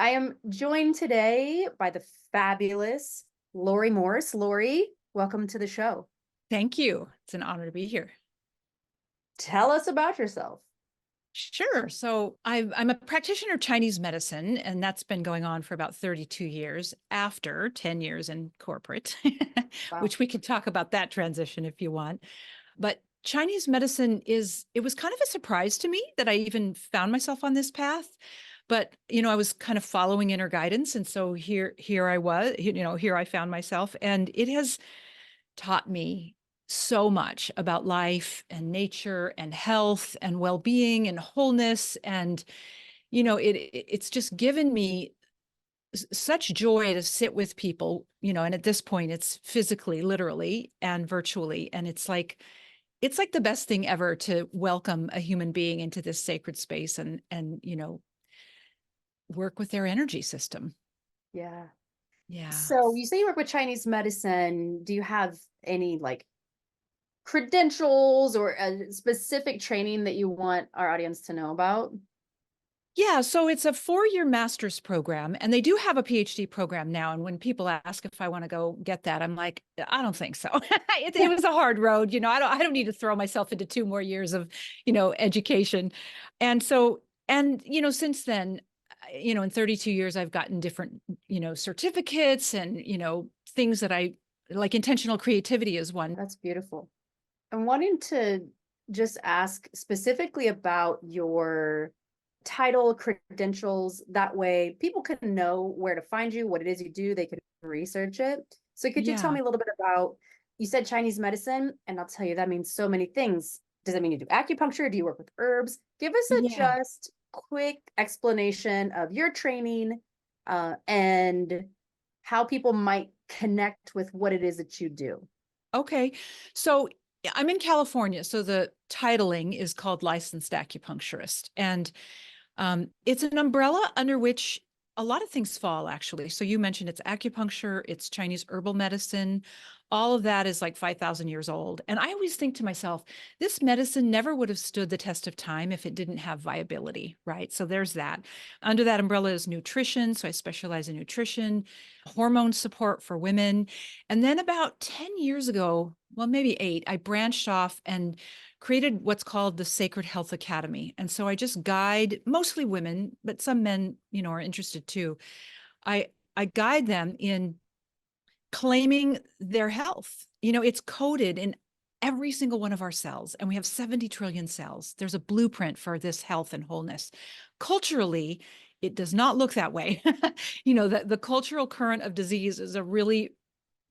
I am joined today by the fabulous Laurie Morse. Laurie, welcome to the show. Thank you. It's an honor to be here. Tell us about yourself. Sure. So I'm a practitioner of Chinese medicine, and that's been going on for about 32 years after 10 years in corporate, Wow. which we could talk about that transition if you want. But Chinese medicine it was kind of a surprise to me that I even found myself on this path. But, I was kind of following inner guidance. And so here I was, here I found myself, and it has taught me so much about life and nature and health and well-being and wholeness. And it's just given me such joy to sit with people, and at this point it's physically, literally, and virtually. And it's like the best thing ever to welcome a human being into this sacred space and work with their energy system. Yeah. Yeah. So you say you work with Chinese medicine. Do you have any credentials or a specific training that you want our audience to know about? Yeah, so it's a 4-year master's program, and they do have a PhD program now. And when people ask if I want to go get that, I'm like, I don't think so. It was a hard road, I don't need to throw myself into 2 more years of, education. And so, and since then, in 32 years, I've gotten different, certificates and, things that I like. Intentional creativity is one. That's beautiful. I'm wanting to just ask specifically about your title, credentials. That way people can know where to find you, what it is you do, they can research it. So could you tell Yeah. me a little bit about, you said Chinese medicine, and I'll tell you that means so many things. Does that mean you do acupuncture? Do you work with herbs? Give us a Yeah. just quick explanation of your training, and how people might connect with what it is that you do. Okay. So yeah, I'm in California. So the titling is called licensed acupuncturist. And it's an umbrella under which a lot of things fall, actually. So you mentioned it's acupuncture, it's Chinese herbal medicine. All of that is like 5,000 years old. And I always think to myself, this medicine never would have stood the test of time if it didn't have viability, right? So there's that. Under that umbrella is nutrition. So I specialize in nutrition, hormone support for women. And then about 10 years ago, well, maybe 8, I branched off and created what's called the Sacred Health Academy. And so I just guide mostly women, but some men, are interested too. I guide them in claiming their health. It's coded in every single one of our cells, and we have 70 trillion cells. There's a blueprint for this health and wholeness. Culturally, it does not look that way. The cultural current of disease is a really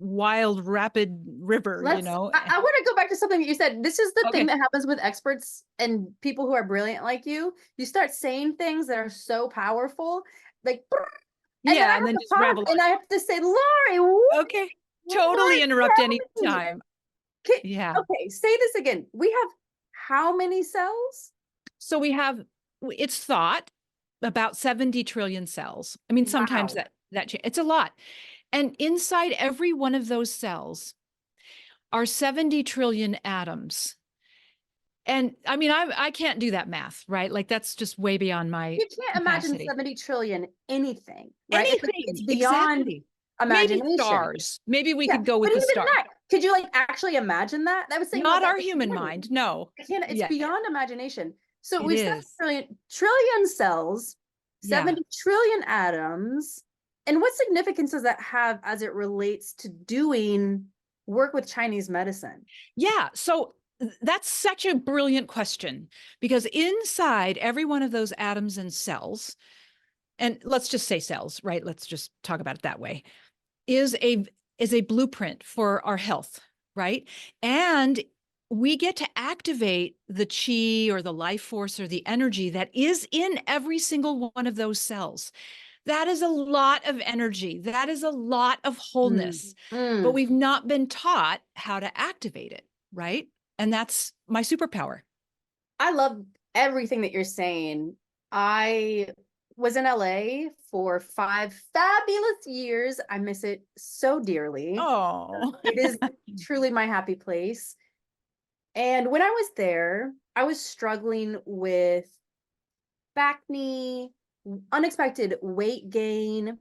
wild, rapid river, I want to go back to something that you said. This is the thing Okay. that happens with experts and people who are brilliant like you. You start saying things that are so powerful, like, and then I Yeah, and have then to just pause ramble and on. I have to say, Laurie, what? Okay. What? Totally interrupt any Tell me. time. Okay, Yeah. okay, say this again. We have how many cells? So it's thought about 70 trillion cells. I mean, sometimes Wow. it's a lot. And inside every one of those cells are 70 trillion atoms. And I mean, I can't do that math, right? Like that's just way beyond my You can't imagine capacity. 70 trillion anything, right? It's Anything, beyond exactly. Maybe imagination. stars. Maybe we Yeah, could go but with the even stars. that, could you actually imagine that? I was saying about Not that our this human morning. mind. No. I can't, it's Yeah, beyond imagination. So it we've said is. trillion cells, Yeah. 70 trillion atoms. And what significance does that have as it relates to doing work with Chinese medicine? Yeah. So that's such a brilliant question because inside every one of those atoms and cells, and let's just say cells, right? Let's just talk about it that way, is a blueprint for our health, right? And we get to activate the chi or the life force or the energy that is in every single one of those cells. That is a lot of energy. That is a lot of Mm. wholeness, but Mm. we've not been taught how to activate it, right? And that's my superpower. I love everything that you're saying. I was in LA for 5 fabulous years. I miss it so dearly. Oh, It is truly my happy place. And when I was there, I was struggling with back knee, unexpected weight gain,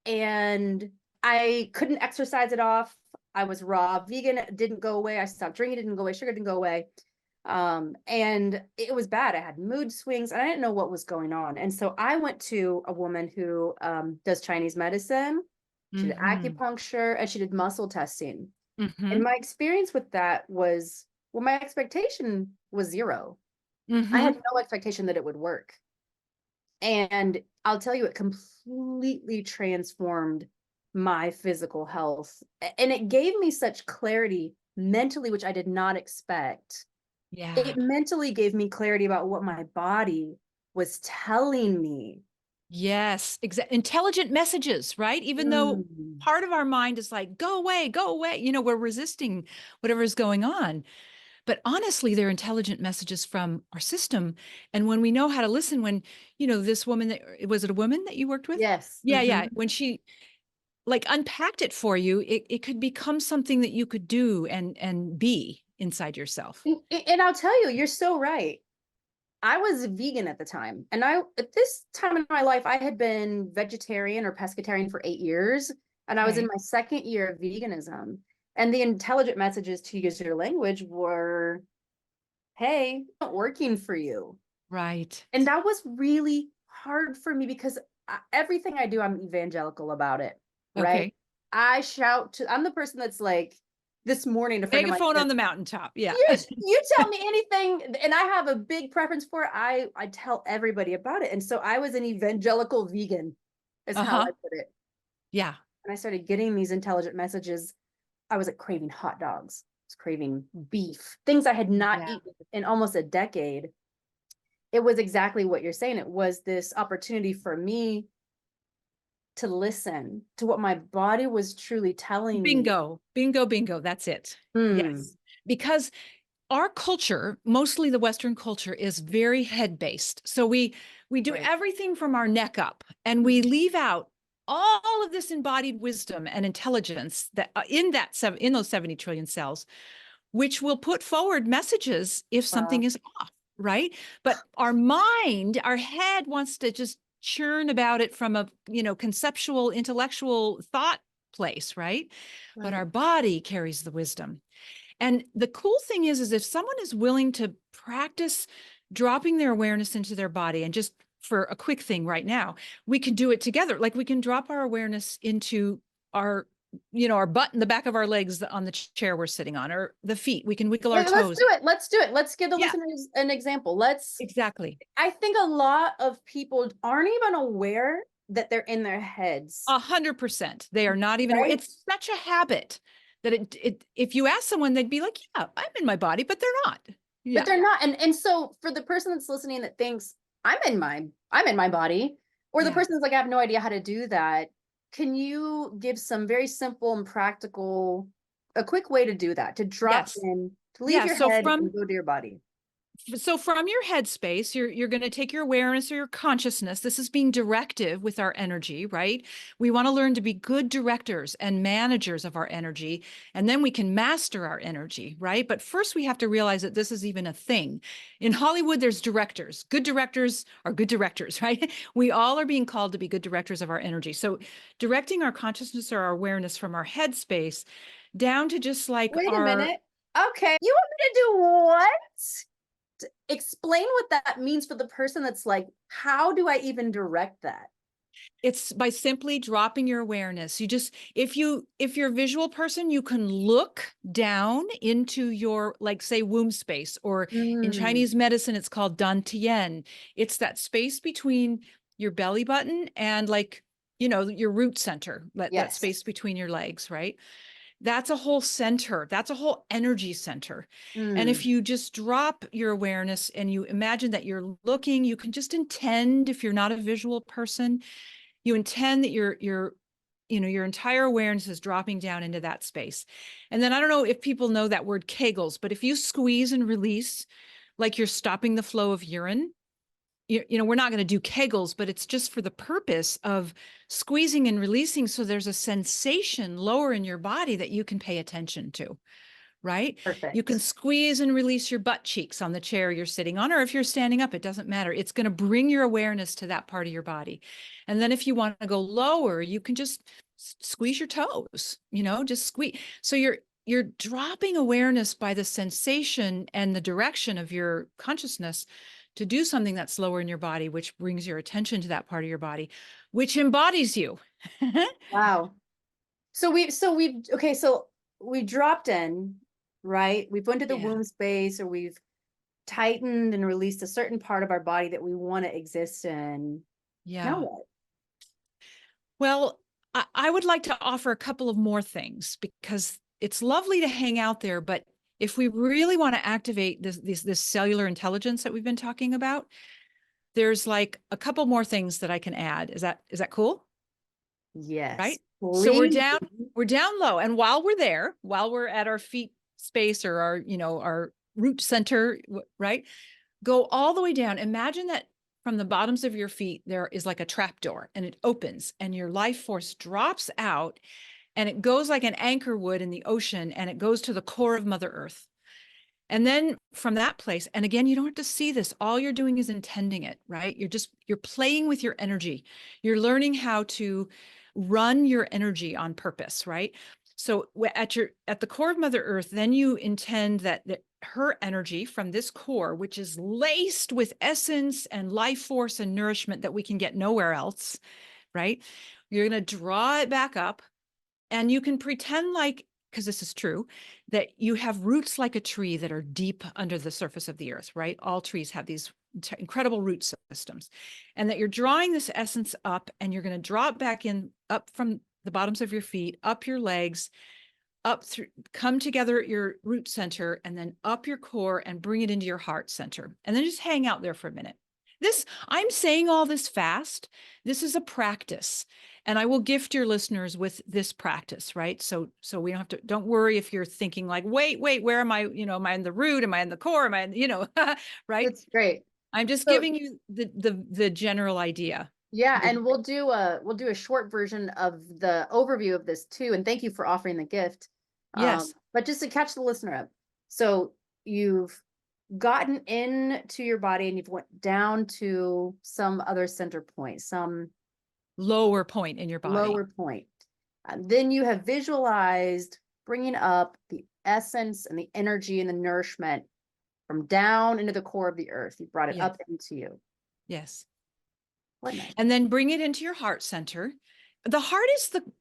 and I couldn't exercise it off. I was raw vegan, it didn't go away. I stopped drinking, it didn't go away. Sugar didn't go away. And it was bad. I had mood swings and I didn't know what was going on. And so I went to a woman who does Chinese medicine. She did Mm-hmm. acupuncture and she did muscle testing. And Mm-hmm. my experience with that was, well, my expectation was zero. I had Mm-hmm. no expectation that it would work. And I'll tell you, it completely transformed my physical health. And it gave me such clarity mentally, which I did not expect. Yeah. It mentally gave me clarity about what my body was telling me. Yes, intelligent messages, right? Even though Mm, part of our mind is like, go away. We're resisting whatever is going on. But honestly, they're intelligent messages from our system. And when we know how to listen, when, this woman that was it a woman that you worked with? yes. Yeah, yeah. Mhm. When she like unpacked it for you, it could become something that you could do and be inside yourself. And I'll tell you, you're so right. I was vegan at the time. And at this time in my life, I had been vegetarian or pescatarian for 8 years. And I was in Okay. my second year of veganism. And the intelligent messages, to use your language, were, hey, it's not working for you. Right. And that was really hard for me because everything I do, I'm evangelical about it, right? Okay. I'm the person that's like, this morning, a friend of mine Megaphone said, on the mountaintop. Yeah. you tell me anything, and I have a big preference for it. I tell everybody about it. And so I was an evangelical vegan, is how I Uh-huh. put it. Yeah. And I started getting these intelligent messages. I was like craving hot dogs, I was craving beef, things I had not Yeah. eaten in almost a decade. It was exactly what you're saying. It was this opportunity for me to listen to what my body was truly telling me. Bingo, bingo, bingo. That's it. Hmm. Yes. Because our culture, mostly the Western culture, is very head based. So we do Right. everything from our neck up, and we leave out all of this embodied wisdom and intelligence that in those 70 trillion cells, which will put forward messages if something Wow. is off, right? But our mind, our head wants to just churn about it from a, conceptual, intellectual thought place, right? But Right. our body carries the wisdom. And the cool thing is if someone is willing to practice dropping their awareness into their body, and just for a quick thing right now, we can do it together. Like we can drop our awareness into our, our butt and the back of our legs on the chair we're sitting on, or the feet. We can wiggle our Let's toes. do it. Let's do it. Let's give the Yeah, listeners an example. exactly. I think a lot of people aren't even aware that they're in their heads, 100%. They are not even aware. right? It's such a habit that if you ask someone, they'd be like, yeah, I'm in my body, but they're not. But Yeah. they're not. And so for the person that's listening that thinks I'm in my body, or the Yeah. person that's like, I have no idea how to do that, can you give some very simple and practical, a quick way to do that, to drop Yes. in, to leave Yeah. your So head from and go to your body? from your headspace, you're going to take your awareness or your consciousness. This is being directive with our energy, right? We want to learn to be good directors and managers of our energy, and then we can master our energy, right? But first, we have to realize that this is even a thing. In Hollywood, there's directors. Good directors are good directors, right? We all are being called to be good directors of our energy. So, directing our consciousness or our awareness from our headspace down to just like Wait a our minute. Okay. You want me to do what? Explain what that means for the person that's like, how do I even direct that? it's by simply dropping your awareness. If you're a visual person, you can look down into your, like, say, womb space, or in Mm, Chinese medicine it's called dantian. It's that space between your belly button and, like, your root center, that yes. space between your legs, right? That's a whole center. That's a whole energy center. And if Mm. you just drop your awareness and you imagine that you're looking, you can just intend, if you're not a visual person, you intend that your entire awareness is dropping down into that space. And then I don't know if people know that word kegels, but if you squeeze and release, like you're stopping the flow of urine, we're not going to do kegels, but it's just for the purpose of squeezing and releasing, so there's a sensation lower in your body that you can pay attention to, right? You can Perfect. squeeze and release your butt cheeks on the chair you're sitting on, or if you're standing up, it doesn't matter. It's going to bring your awareness to that part of your body. And then if you want to go lower, you can just squeeze your toes, just squeeze. So you're dropping awareness by the sensation and the direction of your consciousness to do something that's lower in your body, which brings your attention to that part of your body, which embodies you. Wow. So we dropped in, right? We've went to the Yeah. womb space, or we've tightened and released a certain part of our body that we want to exist in. Now Yeah. what? Well, I would like to offer a couple of more things because it's lovely to hang out there, but if we really want to activate this cellular intelligence that we've been talking about, there's like a couple more things that I can add. Is that cool? Yes, Right? So we're please. down low. And while we're there, while we're at our feet space or our root center, right? Go all the way down. Imagine that from the bottoms of your feet, there is like a trap door and it opens and your life force drops out and it goes like an anchor would in the ocean and it goes to the core of Mother Earth. And then from that place, and again, you don't have to see this. All you're doing is intending it, right? You're playing with your energy. You're learning how to run your energy on purpose, right? So at the core of Mother Earth, then you intend that her energy from this core, which is laced with essence and life force and nourishment that we can get nowhere else, right? You're going to draw it back up and you can pretend like, because this is true, that you have roots like a tree that are deep under the surface of the earth, right? All trees have these incredible root systems. And that you're drawing this essence up and you're going to draw it back in, up from the bottoms of your feet, up your legs, up through, come together at your root center, and then up your core and bring it into your heart center. And then just hang out there for a minute. I'm saying all this fast. This is a practice. And I will gift your listeners with this practice, right? So we don't worry if you're thinking like, wait, where am I? Am I in the root? Am I in the core? Am I, right? That's great. I'm just So giving you the general idea. yeah, The, and we'll do a short version of the overview of this too. And thank you for offering the gift. yes, But just to catch the listener up, so you've gotten into your body and you've went down to some other center point, some lower point in your body. lower point. Then you have visualized bringing up the essence and the energy and the nourishment from down into the core of the earth. You brought it Yes, up into you. yes. What nice. And then bring it into your heart center. The heart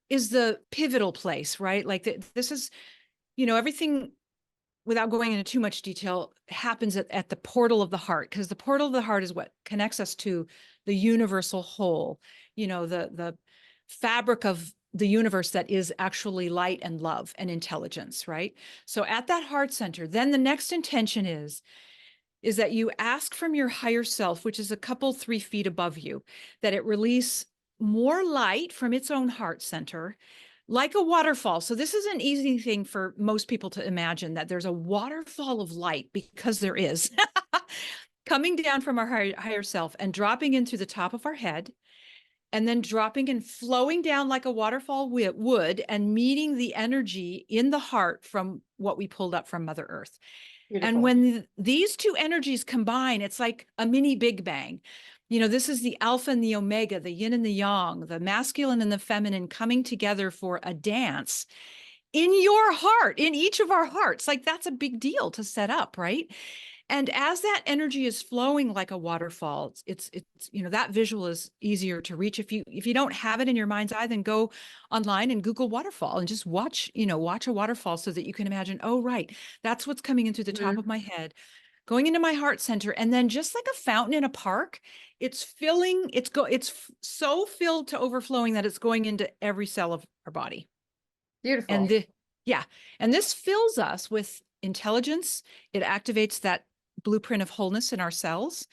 is the pivotal place, right? Like this is, everything, without going into too much detail, happens at the portal of the heart, because the portal of the heart is what connects us to the universal whole, the fabric of the universe that is actually light and love and intelligence, right? So at that heart center, then the next intention is that you ask from your higher self, which is a couple 3 feet above you, that it release more light from its own heart center, like a waterfall. So this is an easy thing for most people to imagine, that there's a waterfall of light, because there is, coming down from our higher self and dropping in through the top of our head, and then dropping and flowing down like a waterfall would, and meeting the energy in the heart from what we pulled up from Mother Earth. And Beautiful. when these two energies combine, it's like a mini Big Bang. This is the alpha and the omega, the yin and the yang, the masculine and the feminine coming together for a dance in your heart, in each of our hearts. Like, that's a big deal to set up, right? And as that energy is flowing like a waterfall, it's that visual is easier to reach. If you don't have it in your mind's eye, then go online and Google waterfall and just watch a waterfall, so that you can imagine, oh, right, that's what's coming in through the top Mhm. of my head, going into my heart center. And then, just like a fountain in a park, it's filling, so filled to overflowing that it's going into every cell of our body. And Beautiful. yeah, and this fills us with intelligence. It activates that blueprint of wholeness in our cells,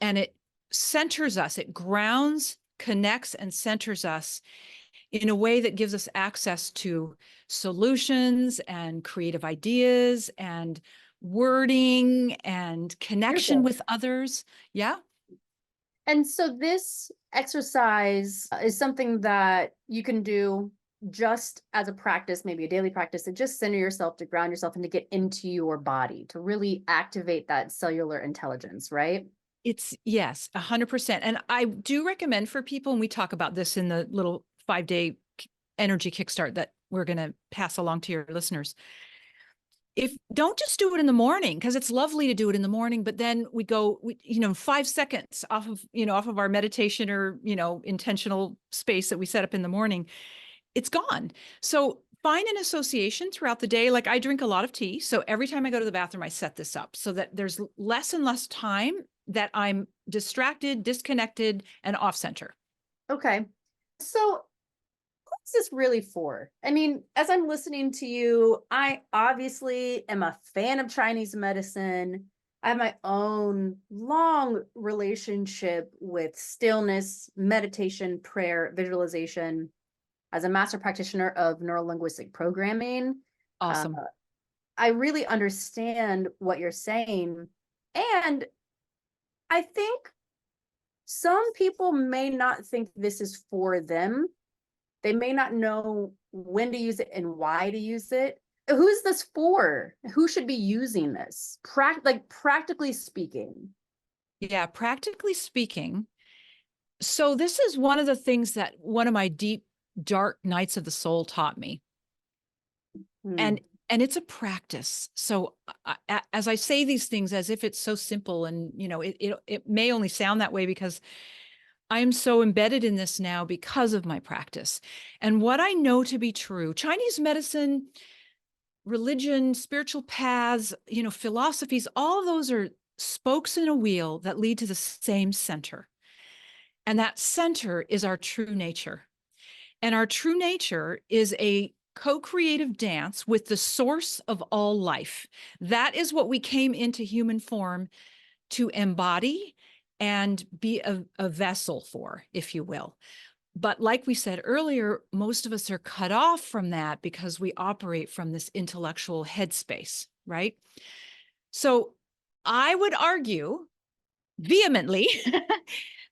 and it centers us. It grounds, connects, and centers us in a way that gives us access to solutions and creative ideas and wording and connection Beautiful. with others. Yeah. And so this exercise is something that you can do just as a practice, maybe a daily practice, to just center yourself, to ground yourself, and to get into your body, to really activate that cellular intelligence, right? It's yes, 100%. And I do recommend for people, and we talk about this in the little 5-day energy kickstart that we're going to pass along to your listeners. If don't just do it in the morning, because it's lovely to do it in the morning, but then we go, 5 seconds off of, off of our meditation or, intentional space that we set up in the morning, it's gone. So find an association throughout the day. Like I drink a lot of tea. So every time I go to the bathroom, I set this up so that there's less and less time that I'm distracted, disconnected, and off center. Okay. So what's this really for? I mean, as I'm listening to you, I obviously am a fan of Chinese medicine. I have my own long relationship with stillness, meditation, prayer, visualization. As a master practitioner of neurolinguistic programming, uh, Awesome. I really understand what you're saying. And I think some people may not think this is for them. They may not know when to use it and why to use it. Who's this for? Who should be using this? Like practically speaking. Yeah, practically speaking. So this is one of the things that one of my deep, dark nights of the soul taught me. Hmm. And it's a practice. So as I say these things as if it's so simple, and it may only sound that way because I'm so embedded in this now because of my practice. And what I know to be true, Chinese medicine, religion, spiritual paths, philosophies, all of those are spokes in a wheel that lead to the same center. And that center is our true nature. And our true nature is a co-creative dance with the source of all life. That is what we came into human form to embody and be a vessel for, if you will. But like we said earlier, most of us are cut off from that because we operate from this intellectual headspace, right? So I would argue vehemently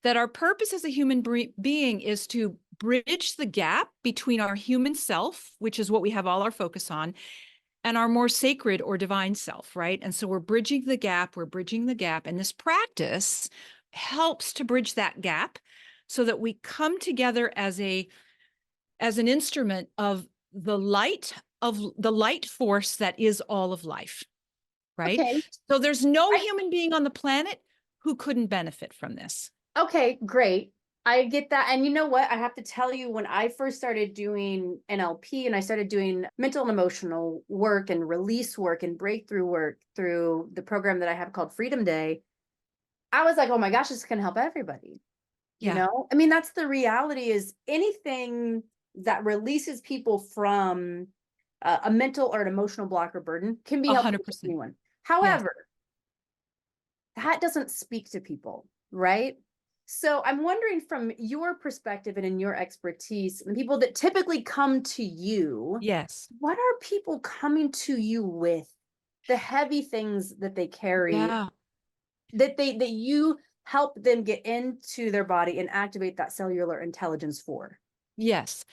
that our purpose as a human being is to bridge the gap between our human self, which is what we have all our focus on, and our more sacred or divine self, right? And so we're bridging the gap, and this practice helps to bridge that gap so that we come together as an instrument of the light force that is all of life, right? Okay. So there's no I, human being on the planet who couldn't benefit from this. okay, great. I get that. And you know what? I have to tell you, when I first started doing NLP and I started doing mental and emotional work and release work and breakthrough work through the program that I have called Freedom Day, I was like, oh my gosh, this can help everybody. You Yeah, know, I mean, that's the reality, is anything that releases people from a mental or an emotional block or burden can be helpful to 100%. anyone. Yes, However, that doesn't speak to people, right? So I'm wondering, from your perspective and in your expertise, the people that typically come to you, yes. what are people coming to you with? The heavy things that they carry, Yeah, that you help them get into their body and activate that cellular intelligence for. yes.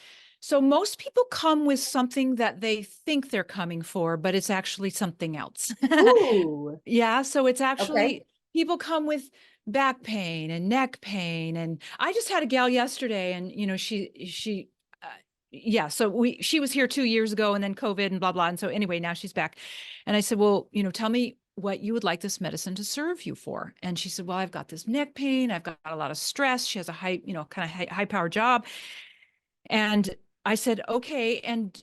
So most people come with something that they think they're coming for, but it's actually something else. Ooh, Yeah, so it's okay. actually people come with back pain and neck pain. And I just had a gal yesterday, and uh, yeah, so she was here 2 years ago, and then COVID and blah blah. And so anyway, now she's back. And I said, well, tell me what you would like this medicine to serve you for. And she said, well, I've got this neck pain, I've got a lot of stress. She has a high, kind of high power job. And I said, okay. And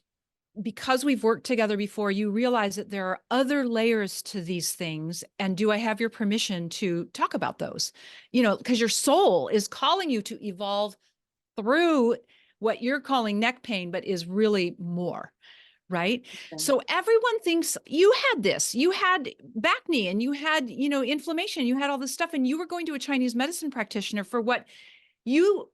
because we've worked together before, you realize that there are other layers to these things. And do I have your permission to talk about those? Because your soul is calling you to evolve through what you're calling neck pain, but is really more. Right. So everyone thinks you had this, you had back knee, and you had, inflammation, you had all this stuff, and you were going to a Chinese medicine practitioner for what you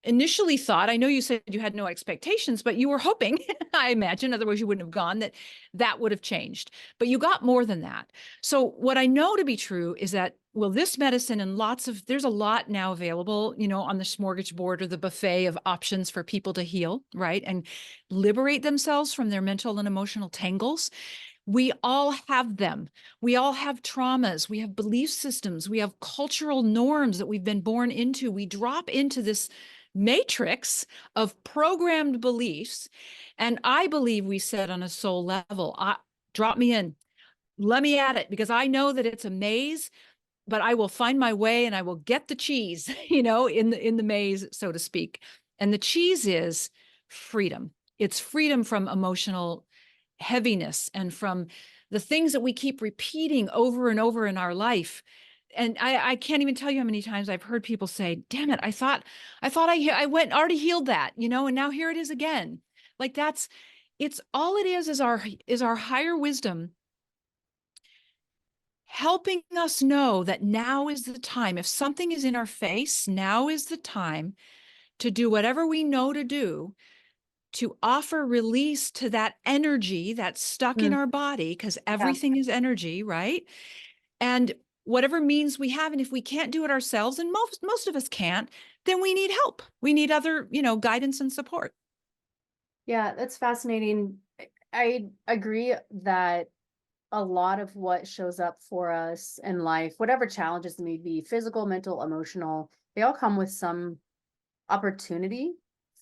initially thought, I know you said you had no expectations, but you were hoping, I imagine, otherwise you wouldn't have gone, that that would have changed. But you got more than that. So what I know to be true is that, well, this medicine and there's a lot now available, on the smorgasbord or the buffet of options for people to heal, right? And liberate themselves from their mental and emotional tangles. We all have them. We all have traumas. We have belief systems. We have cultural norms that we've been born into. We drop into this matrix of programmed beliefs. And I believe we said on a soul level, drop me in, let me at it, because I know that it's a maze, but I will find my way and I will get the cheese, in the maze, so to speak. And the cheese is freedom. It's freedom from emotional heaviness and from the things that we keep repeating over and over in our life. And I can't even tell you how many times I've heard people say, damn it, I went already healed that, and now here it is again. Like it's all it is our higher wisdom helping us know that now is the time. If something is in our face, now is the time to do whatever we know to do to offer release to that energy that's stuck in Mm, our body, because yeah. everything is energy, right? And whatever means we have, and if we can't do it ourselves, and most of us can't, then we need help. We need other, guidance and support. Yeah, that's fascinating. I agree that a lot of what shows up for us in life, whatever challenges may be, physical, mental, emotional, they all come with some opportunity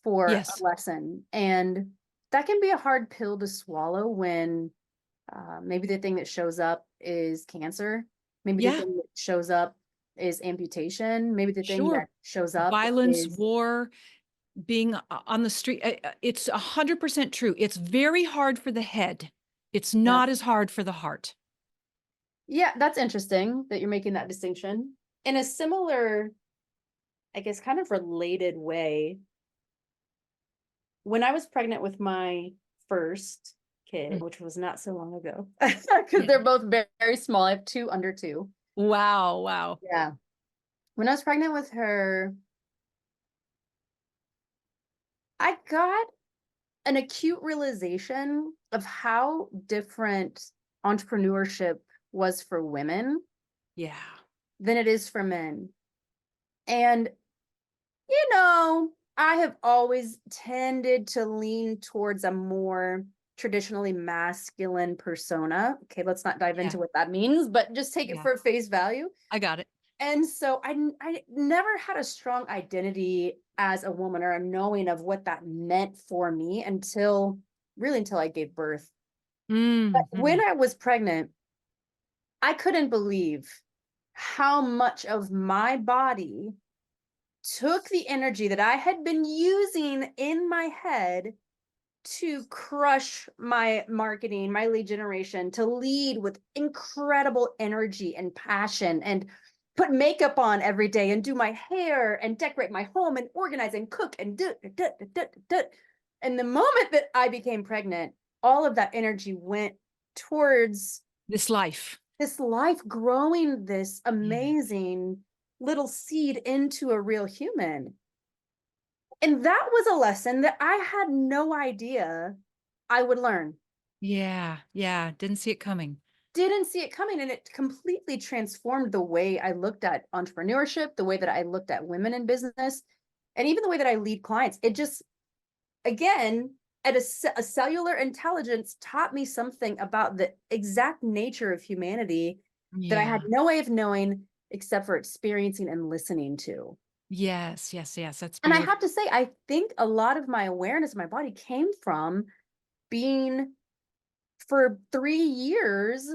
for a Yes. lesson. And that can be a hard pill to swallow when maybe the thing that shows up is cancer. Maybe the Yeah, thing that shows up is amputation. Maybe the thing sure. that shows up Violence, is, war, being on the street. It's 100% true. It's very hard for the head. It's yeah. not as hard for the heart. Yeah, that's interesting that you're making that distinction. In a similar, I guess, kind of related way, when I was pregnant with my first kid, Mm. which was not so long ago, because Yeah. they're both very, very small. I have two under two. Wow, wow. Yeah. When I was pregnant with her, I got an acute realization of how different entrepreneurship was for women Yeah. than it is for men. And, I have always tended to lean towards a more traditionally masculine persona. Okay, let's not dive Yeah. into what that means, but just take it Yeah. for face value. I got it. And so I never had a strong identity as a woman or a knowing of what that meant for me until I gave birth. But when Mm-hmm. I was pregnant, I couldn't believe how much of my body took the energy that I had been using in my head to crush my marketing, my lead generation, to lead with incredible energy and passion and put makeup on every day and do my hair and decorate my home and organize and cook and do. And the moment that I became pregnant, all of that energy went towards This life. this life, growing this Yeah. amazing little seed into a real human. And that was a lesson that I had no idea I would learn. Yeah. Yeah. Didn't see it coming. Didn't see it coming, and it completely transformed the way I looked at entrepreneurship, the way that I looked at women in business, and even the way that I lead clients. It just, again, a cellular intelligence taught me something about the exact nature of humanity that I had Yeah. no way of knowing except for experiencing and listening to. Yes. Yes. Yes. That's And I beautiful. have to say, I think a lot of my awareness of my body came from being for 3 years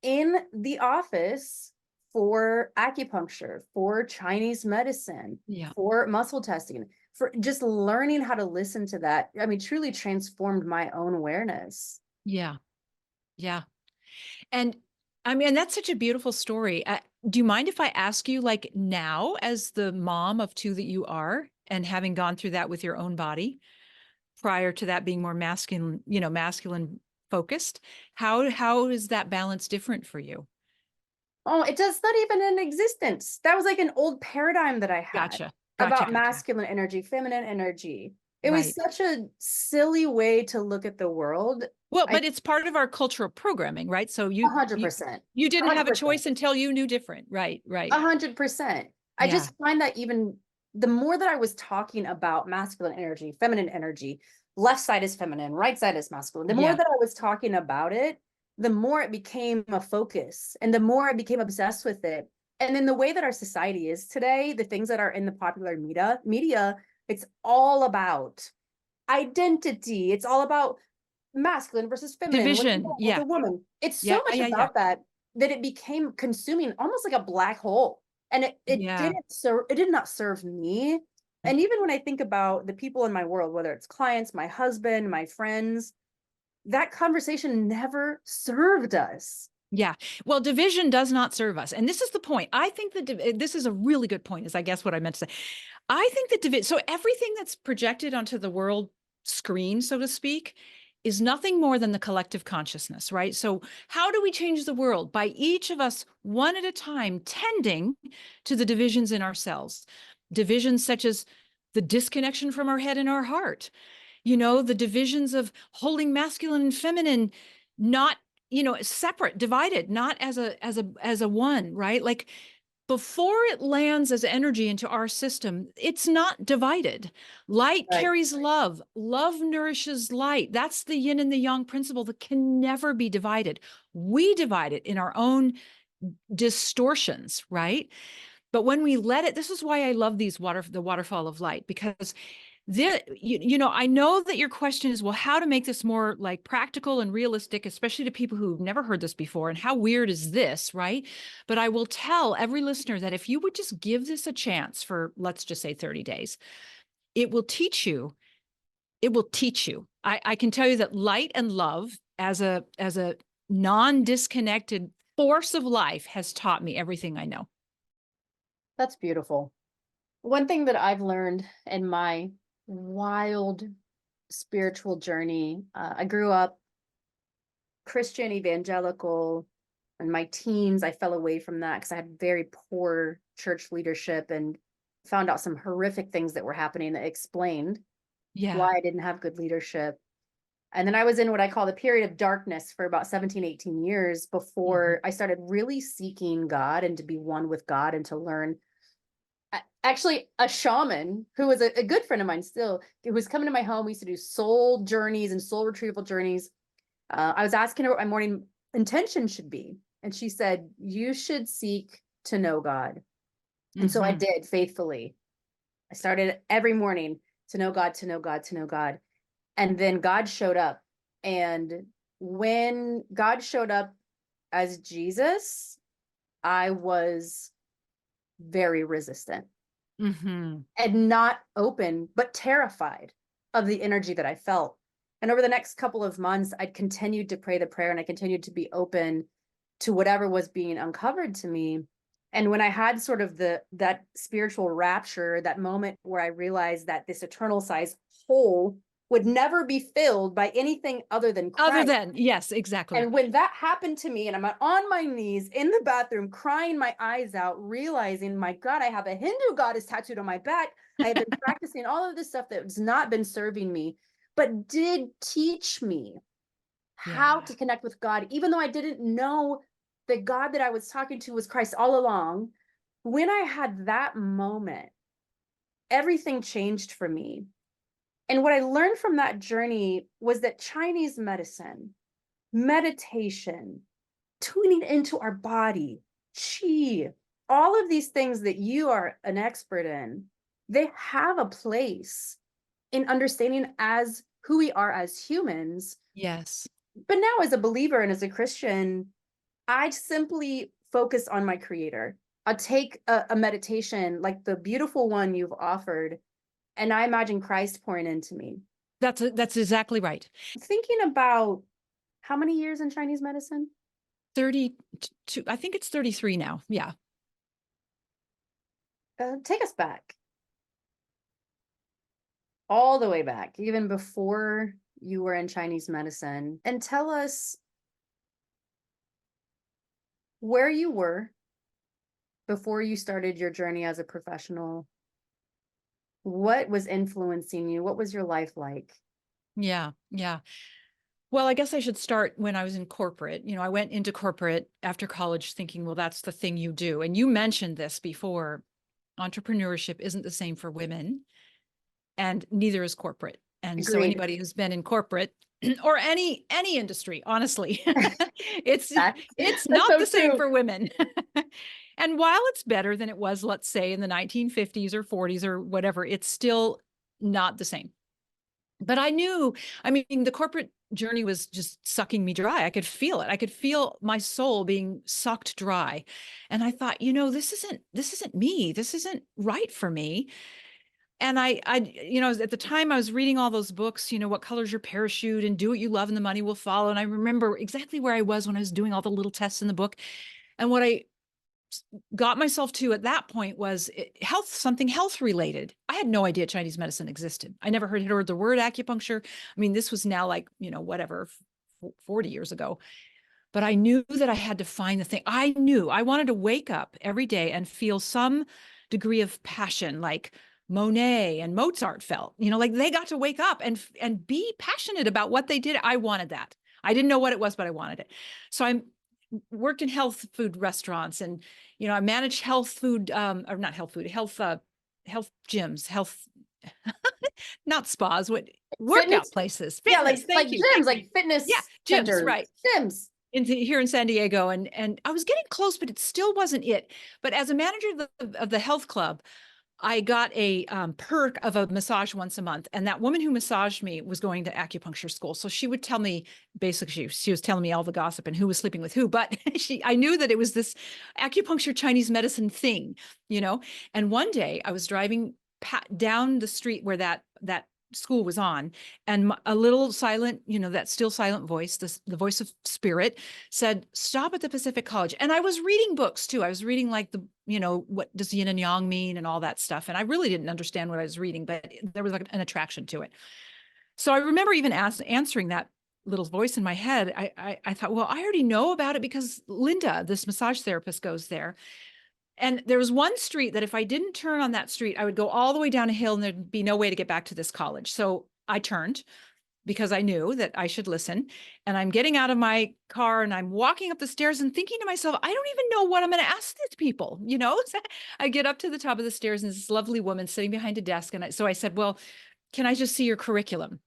in the office for acupuncture, for Chinese medicine, Yeah. for muscle testing, for just learning how to listen to that. I mean, truly transformed my own awareness. Yeah. Yeah. And I mean, that's such a beautiful story. Do you mind if I ask you, like, now, as the mom of two that you are, and having gone through that with your own body, prior to that being more masculine, masculine focused, how is that balance different for you? Oh, it does not even in existence. That was like an old paradigm that I had. Gotcha. Gotcha, about gotcha. masculine energy, feminine energy. It was Right. such a silly way to look at the world. Well, I but it's part of our cultural programming, right? So a you hundred you percent, you a didn't hundred have a percent, choice until you knew different. Right, right. 100%. I Yeah, just find that even the more that I was talking about masculine energy, feminine energy, left side is feminine, right side is masculine, the more yeah, that I was talking about it, the more it became a focus and the more I became obsessed with it. And then the way that our society is today, the things that are in the popular media, it's all about identity. It's all about masculine versus feminine. What's a man? division. What's Yeah, a woman? It's so yeah, much yeah, yeah, about that that it became consuming almost like a black hole. And it yeah. didn't serve, it did not serve me. And even when I think about the people in my world, whether it's clients, my husband, my friends, that conversation never served us. Yeah. Well, division does not serve us. And this is the point. I think that this is a really good point, is I guess what I meant to say. I think that so everything that's projected onto the world screen, so to speak, is nothing more than the collective consciousness, right? So, how do we change the world? By each of us, one at a time, tending to the divisions in ourselves, divisions such as the disconnection from our head and our heart, the divisions of holding masculine and feminine, not, separate, divided, not as a one, right? Like, before it lands as energy into our system, it's not divided. Light Right. carries love. Love nourishes light. That's the yin and the yang principle that can never be divided. We divide it in our own distortions, right? But when we let it, this is why I love the waterfall of light, because I know that your question is, well, how to make this more like practical and realistic, especially to people who've never heard this before, and how weird is this, right? But I will tell every listener that if you would just give this a chance for, let's just say 30 days, it will teach you. It will teach you. I can tell you that light and love as a non-disconnected force of life has taught me everything I know. That's beautiful. One thing that I've learned in my wild spiritual journey, I grew up Christian evangelical. In my teens, I fell away from that because I had very poor church leadership and found out some horrific things that were happening that explained Yeah. why I didn't have good leadership. And then I was in what I call the period of darkness for about 17, 18 years Mhm. before I started really seeking God and to be one with God and to learn. Actually, a shaman who was a good friend of mine still, who was coming to my home. We used to do soul journeys and soul retrieval journeys. I was asking her what my morning intention should be. And she said, you should seek to know God. And so I Mhm. did faithfully. I started every morning to know God, to know God, to know God. And then God showed up. And when God showed up as Jesus, I was very resistant Mhm. and not open, but terrified of the energy that I felt. And over the next couple of months, I'd continued to pray the prayer and I continued to be open to whatever was being uncovered to me. And when I had sort of that spiritual rapture, that moment where I realized that this eternal size hole would never be filled by anything other than Other Christ. than, yes, exactly. And when that happened to me, and I'm on my knees in the bathroom, crying my eyes out, realizing, my God, I have a Hindu goddess tattooed on my back. I have been practicing all of this stuff that has not been serving me, but did teach me how Yeah. to connect with God, even though I didn't know the God that I was talking to was Christ all along. When I had that moment, everything changed for me. And what I learned from that journey was that Chinese medicine, meditation, tuning into our body, chi, all of these things that you are an expert in, they have a place in understanding as who we are as humans. Yes. But now, as a believer and as a Christian, I simply focus on my creator. I'll take a meditation like the beautiful one you've offered, and I imagine Christ pouring into me. That's exactly right. Thinking about how many years in Chinese medicine? 32, I think it's 33 now. Yeah. Take us back, all the way back, even before you were in Chinese medicine, and tell us where you were before you started your journey as a professional, What was influencing you? What was your life like? Yeah, yeah. Well, I guess I should start when I was in corporate. I went into corporate after college thinking, well, that's the thing you do. And you mentioned this before. Entrepreneurship isn't the same for women, and neither is corporate. And so Agreed. anybody who's been in corporate or any industry, honestly, it's That, it's that's not so the same true. for women. And while it's better than it was, let's say, in the 1950s or 40s or whatever, it's still not the same. But I knew, I mean, the corporate journey was just sucking me dry. I could feel it. I could feel my soul being sucked dry. And I thought, this isn't me. This isn't right for me. And at the time I was reading all those books, What Color's Your Parachute and Do What You Love and the Money Will Follow. And I remember exactly where I was when I was doing all the little tests in the book. And what I got myself to at that point was something health related. I had no idea Chinese medicine existed. I never heard the word acupuncture. I mean, this was now like, whatever, 40 years ago. But I knew that I had to find the thing. I knew I wanted to wake up every day and feel some degree of passion, like Monet and Mozart felt, like they got to wake up and be passionate about what they did. I wanted that. I didn't know what it was, but I wanted it. So I worked in health food restaurants, and I managed health food, or not health food, health gyms, health, not spas, what workout Fitness, places, yeah, fitness. like Thank you, gyms, thank you. like Yeah, fitness gyms, centers, right? gyms. Here in San Diego, and I was getting close, but it still wasn't it. But as a manager of the health club, I got a perk of a massage once a month, and that woman who massaged me was going to acupuncture school, so she would tell me basically she was telling me all the gossip and who was sleeping with who. But I knew that it was this acupuncture Chinese medicine thing, you know. And one day I was driving down the street where that school was on, and a little silent, that still silent voice, the voice of spirit, said, stop at the Pacific College. And I was reading books too. I was reading like what does yin and yang mean and all that stuff. And I really didn't understand what I was reading, but there was like an attraction to it. So I remember even answering that little voice in my head. I thought, well, I already know about it because Linda, this massage therapist, goes there. And there was one street that if I didn't turn on that street, I would go all the way down a hill and there'd be no way to get back to this college. So I turned because I knew that I should listen. And I'm getting out of my car and I'm walking up the stairs and thinking to myself, I don't even know what I'm going to ask these people. So I get up to the top of the stairs and this lovely woman sitting behind a desk. And so I said, well, can I just see your curriculum?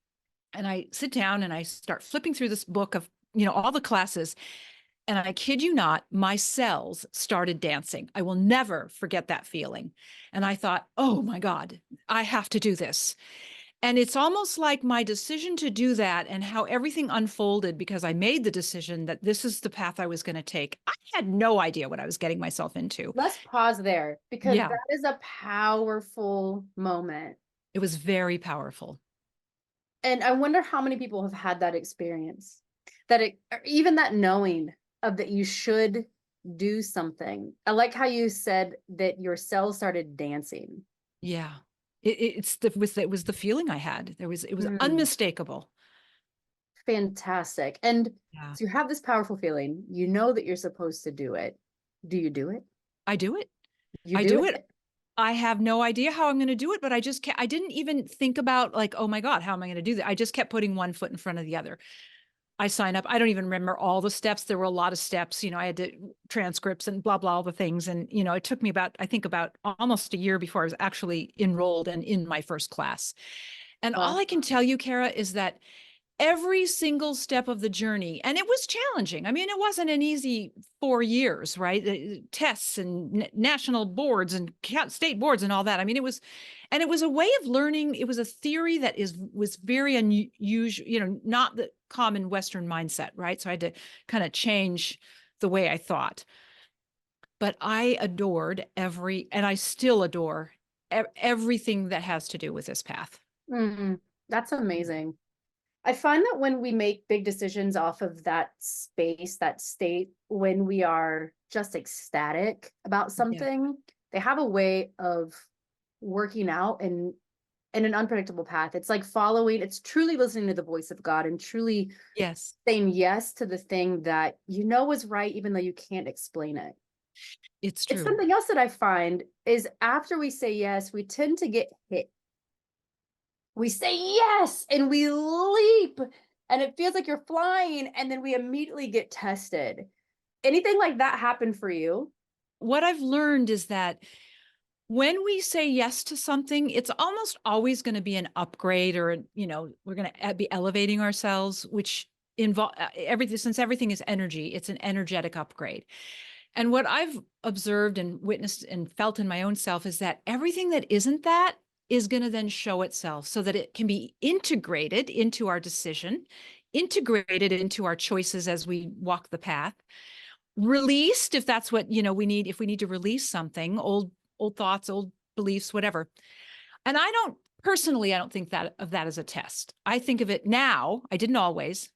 And I sit down and I start flipping through this book of, all the classes. And I kid you not, my cells started dancing. I will never forget that feeling. And I thought, oh my God, I have to do this. And it's almost like my decision to do that and how everything unfolded because I made the decision that this is the path I was going to take. I had no idea what I was getting myself into. Let's pause there because Yeah, that is a powerful moment. it was very powerful. And I wonder how many people have had that experience, that it, or even that knowing of that you should do something. I like how you said that your cells started dancing. Yeah. It was the feeling I had. It was Hmm. unmistakable. Fantastic. And Yeah. so you have this powerful feeling, you know that you're supposed to do it. Do you do it? I do it. You I do do it. it? I have no idea how I'm going to do it, but I didn't even think about like, oh my God, how am I going to do that? I just kept putting one foot in front of the other. I signed up. I don't even remember all the steps. There were a lot of steps. I had to transcripts and blah, blah, all the things. And, it took me about almost a year before I was actually enrolled and in my first class. And all Well, I can tell you, Kara, is that every single step of the journey, and it was challenging. I mean, it wasn't an easy 4 years, right? Tests and national boards and state boards and all that. I mean, it was a way of learning. It was a theory that was very unusual, not the common Western mindset, right? So I had to kind of change the way I thought. But I adored and I still adore everything that has to do with this path. that's amazing. I find that when we make big decisions off of that space, that state, when we are just ecstatic about Yeah. something, they have a way of working out in an unpredictable path. It's like following, it's truly listening to the voice of God and truly Yes, saying yes to the thing that you know is right, even though you can't explain it. it's It's true. something else that I find is after we say yes, we tend to get hit. We say yes and we leap and it feels like you're flying and then we immediately get tested. Anything like that happen for you? What I've learned is that when we say yes to something, it's almost always going to be an upgrade or, we're going to be elevating ourselves, which involve everything, since everything is energy, it's an energetic upgrade. And what I've observed and witnessed and felt in my own self is that everything that isn't that is going to then show itself so that it can be integrated into our decision, integrated into our choices as we walk the path, released if that's what, we need, if we need to release something, old thoughts, old beliefs, whatever. And I don't think that of that as a test. I think of it now, I didn't always.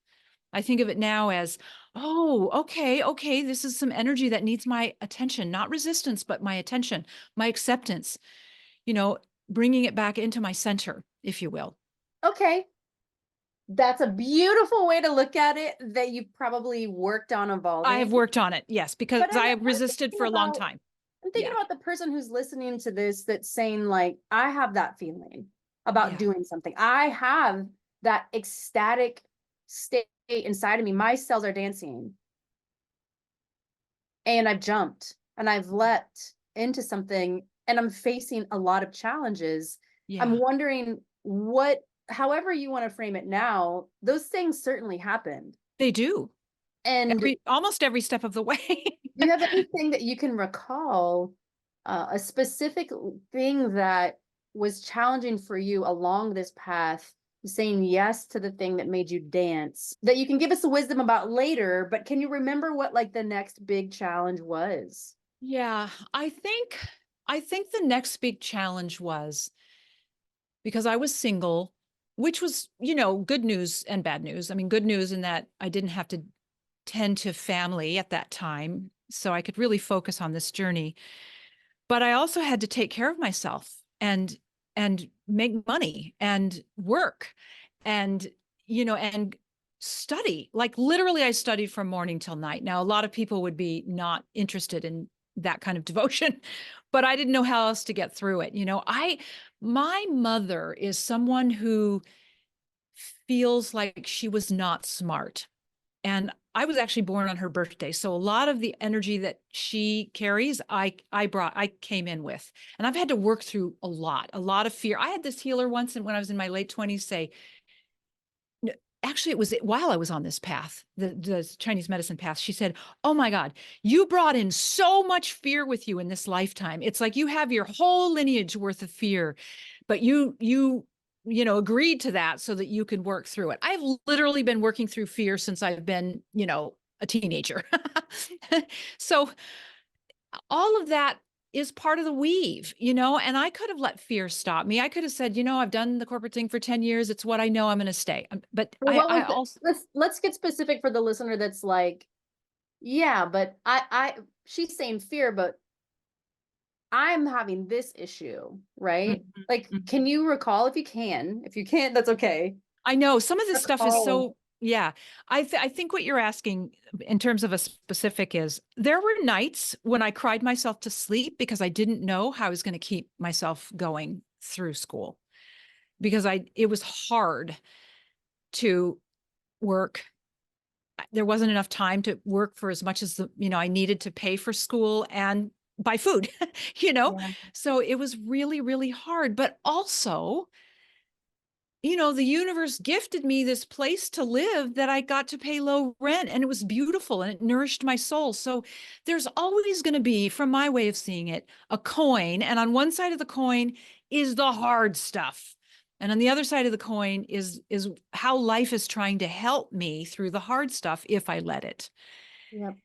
I think of it now as, oh, okay, this is some energy that needs my attention, not resistance, but my attention, my acceptance, you know, bringing it back into my center, if you will. Okay. That's a beautiful way to look at it that you probably worked on I have evolving. worked on it, yes, because But I have resisted for a long time. I'm thinking Yeah, about the person who's listening to this that's saying like, I have that feeling about yeah, doing something. I have that ecstatic state inside of me. My cells are dancing and I've jumped and I've leapt into something and I'm facing a lot of challenges. I'm yeah. wondering however you want to frame it now, those things certainly happened. They do. And Almost every step of the way. do you have anything that you can recall, a specific thing that was challenging for you along this path, saying yes to the thing that made you dance, that you can give us the wisdom about later, but can you remember what like the next big challenge was? Yeah, I think the next big challenge was because I was single, which was, good news and bad news. I mean, good news in that I didn't have to tend to family at that time, so I could really focus on this journey. But I also had to take care of myself and make money and work and and study. Like literally I studied from morning till night. Now a lot of people would be not interested in that kind of devotion, but I didn't know how else to get through it. I my mother is someone who feels like she was not smart. And I was actually born on her birthday. So a lot of the energy that she carries, I came in with. And I've had to work through a lot of fear. I had this healer once and when I was in my late 20s say, actually it was while I was on this path, the Chinese medicine path. She said, "Oh my God, you brought in so much fear with you in this lifetime. It's like you have your whole lineage worth of fear, but agreed to that so that you could work through it." I've literally been working through fear since I've been, a teenager. So all of that is part of the weave, and I could have let fear stop me. I could have said, I've done the corporate thing for 10 years. It's what I know. I'm going to stay. But Well, I, what I was the, also, let's get specific for the listener that's like, yeah, but I she's saying fear, but I'm having this issue, right? Mhm, Like, mhm. can you recall if you can? If you can't, that's okay. I know some of this stuff is Recall. so, yeah. I think what you're asking in terms of a specific is there were nights when I cried myself to sleep because I didn't know how I was going to keep myself going through school because it was hard to work. There wasn't enough time to work for as much as I needed to pay for school and buy food, you know? Yeah. So it was really, really hard. But also, the universe gifted me this place to live that I got to pay low rent and it was beautiful and it nourished my soul. So there's always going to be, from my way of seeing it, a coin. And on one side of the coin is the hard stuff. And on the other side of the coin is how life is trying to help me through the hard stuff if I let it. Yep. And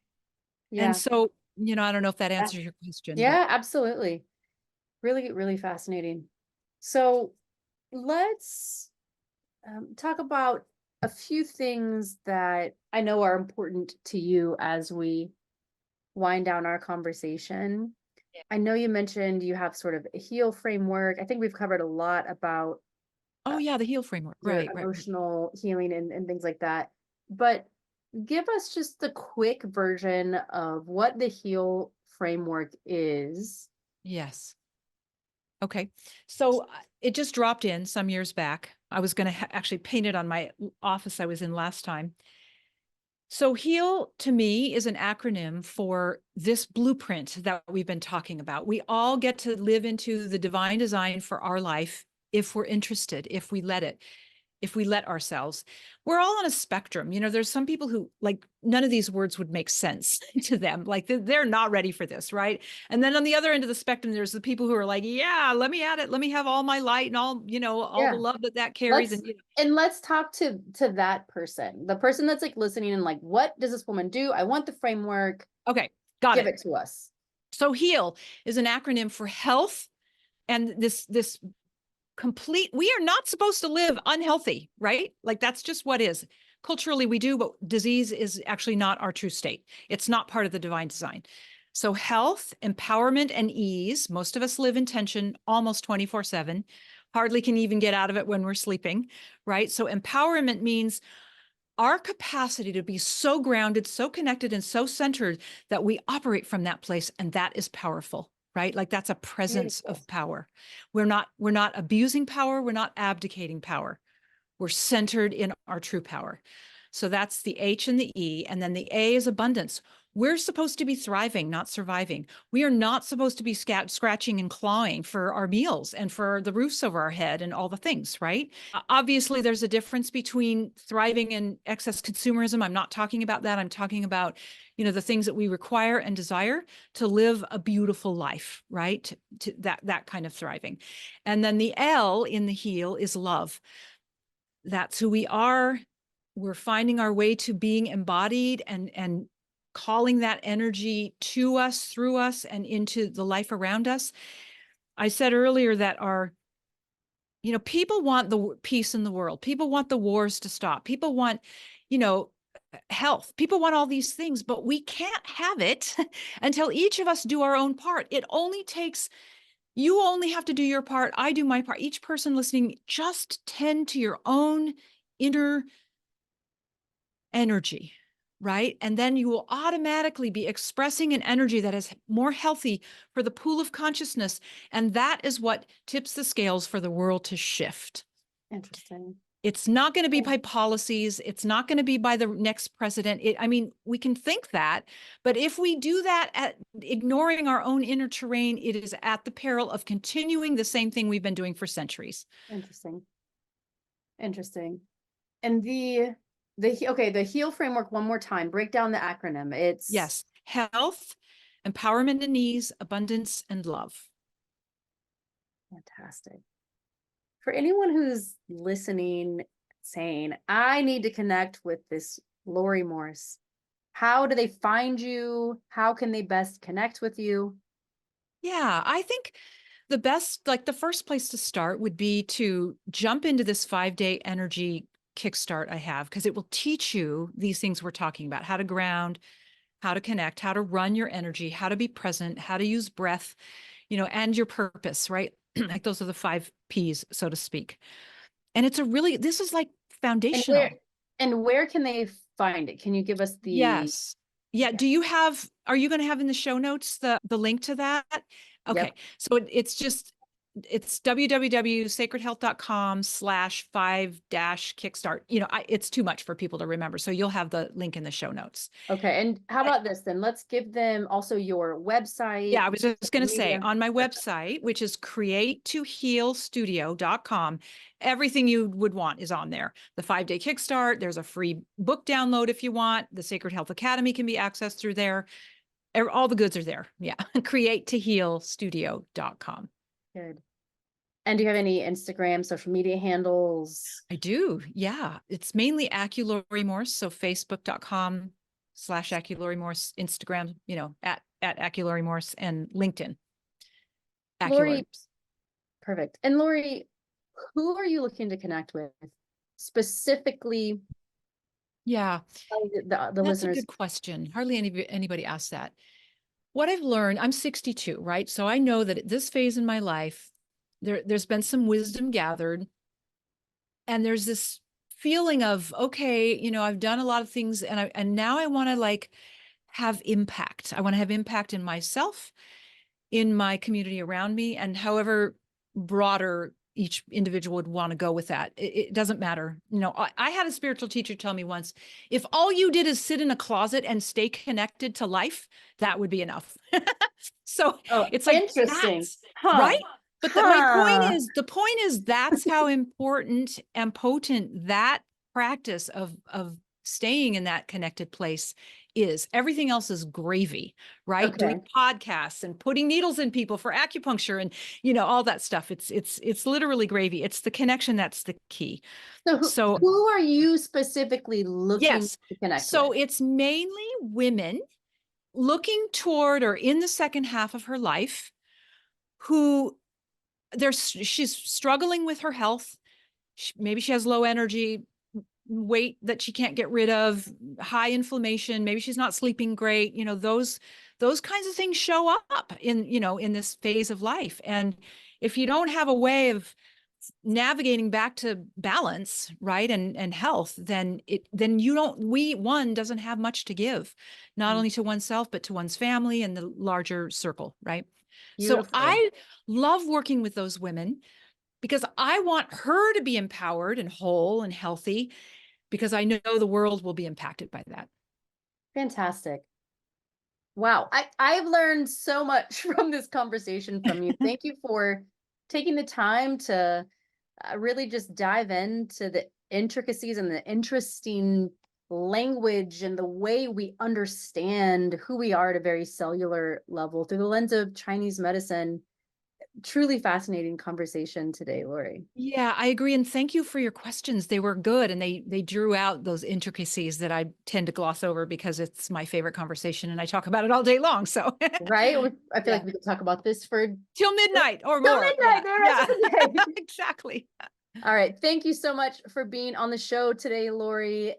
Yeah. so, I don't know if that Yeah. answers your question, but Yeah, absolutely. Really, really fascinating. So let's talk about a few things that I know are important to you as we wind down our conversation. I know you mentioned you have sort of a heal framework. I think we've covered a lot about oh uh, yeah, the heal framework. your Right. emotional healing and things like that. But give us just the quick version of what the heal framework is. Yes. Okay. So it just dropped in some years back. I was going to actually paint it on my office I was in last time. So HEAL to me is an acronym for this blueprint that we've been talking about. We all get to live into the divine design for our life if we're interested, if we let it, if we let ourselves. We're all on a spectrum. You know, there's some people who like none of these words would make sense to them. Like they're not ready for this, right? And then on the other end of the spectrum, there's the people who are like, yeah, let me at it. Let me have all my light and all, you know, all the Yeah. love that that carries. Let's And you know, and let's talk to that person. The person that's like listening and like, what does this woman do? I want the framework. okay, got Give it. it to us. So HEAL is an acronym for health, and this complete, we are not supposed to live unhealthy, right? Like that's just what is. Culturally we do, but disease is actually not our true state. It's not part of the divine design. So health, empowerment, and ease. Most of us live in tension almost 24/7, hardly can even get out of it when we're sleeping, right? So empowerment means our capacity to be so grounded, so connected, and so centered that we operate from that place. And that is powerful, right? Like that's a presence Beautiful. of power. We're not abusing power. We're not abdicating power. We're centered in our true power. So that's the H and the E. And then the A is abundance. We're supposed to be thriving, not surviving. We are not supposed to be scratching and clawing for our meals and for the roofs over our head and all the things, right? Obviously, there's a difference between thriving and excess consumerism. I'm not talking about that. I'm talking about, you know, the things that we require and desire to live a beautiful life, right? That kind of thriving. And then the L in the HEAL is love. That's who we are. We're finding our way to being embodied and calling that energy to us, through us, and into the life around us. I said earlier that you know, people want the peace in the world. People want the wars to stop. People want, you know, health. People want all these things, but we can't have it until each of us do our own part. It only takes, you only have to do your part. I do my part. Each person listening, just tend to your own inner energy, right? And then you will automatically be expressing an energy that is more healthy for the pool of consciousness. And that is what tips the scales for the world to shift. Interesting. It's not going to be by policies. It's not going to be by the next president. I mean, we can think that, but if we do that at ignoring our own inner terrain, it is at the peril of continuing the same thing we've been doing for centuries. Interesting. Interesting. And the HEAL framework one more time. Break down the acronym. It's Yes, health, empowerment and ease, abundance, and love. fantastic. For anyone who's listening, saying, I need to connect with this Laurie Morse, how do they find you? How can they best connect with you? Yeah, I think the best, like the first place to start would be to jump into this 5-day energy kickstart I have, because it will teach you these things we're talking about: how to ground, how to connect, how to run your energy, how to be present, how to use breath, you know, and your purpose, right? Like those are the 5 P's, so to speak. And it's a really, this is like And where foundational. and where can they find it? Can you give us the Yes. Yeah. okay. Do you have, are you going to have in the show notes the link to that? Okay. Yep. So it's just, it's www.sacredhealth.com/5-kickstart. You know, it's too much for people to remember. So you'll have the link in the show notes. Okay. And how about this then? Let's give them also your website, Yeah, I was just going to social say media. on my website, which is create2healstudio.com, everything you would want is on there. The 5-day kickstart, there's a free book download if you want. The Sacred Health Academy can be accessed through there. All the goods are there. Yeah. create2healstudio.com. Good. And do you have any Instagram, social media handles? I do. Yeah. It's mainly AcuLaurie Morse. So facebook.com/AcuLaurie Morse, Instagram, you know, at AcuLaurie Morse, and LinkedIn. AcuLaurie Laurie, Morse. perfect. And Laurie, who are you looking to connect with specifically? Yeah. The That's a listeners. good question. Hardly anybody asks that. What I've learned, I'm 62, right? So I know that at this phase in my life, there's been some wisdom gathered. And there's this feeling of, okay, you know, I've done a lot of things, and now I want to like have impact. I want to have impact in myself, in my community around me, and however broader each individual would want to go with that. It doesn't matter. I had a spiritual teacher tell me once, if all you did is sit in a closet and stay connected to life, that would be enough. So Oh, it's like, interesting. that's Huh. right. But my point Huh. is, that's how important and potent that practice of staying in that connected place is. Everything else is gravy, right? Okay. Doing podcasts and putting needles in people for acupuncture and all that stuff. It's literally gravy. It's the connection that's the key. So So who are you specifically looking yes. to connect So with? it's mainly women looking toward or in the second half of her life who she's struggling with her health. Maybe she has low energy, weight that she can't get rid of, high inflammation, maybe she's not sleeping great. Those kinds of things show up in this phase of life. And if you don't have a way of navigating back to balance, right, and health, then one doesn't have much to give, not only to oneself but to one's family and the larger circle, right? So Beautiful. I love working with those women because I want her to be empowered and whole and healthy, because I know the world will be impacted by that. Fantastic. Wow. I've learned so much from this conversation from you. Thank you for taking the time to really just dive into the intricacies and the interesting language and the way we understand who we are at a very cellular level through the lens of Chinese medicine. Truly fascinating conversation today, Laurie. Yeah, I agree. And thank you for your questions. They were good, and they drew out those intricacies that I tend to gloss over because it's my favorite conversation and I talk about it all day long. So Right? yeah, I feel like we could talk about this for till midnight or till more. midnight Yeah, the rest yeah, of the day. exactly. All right. Thank you so much for being on the show today, Laurie.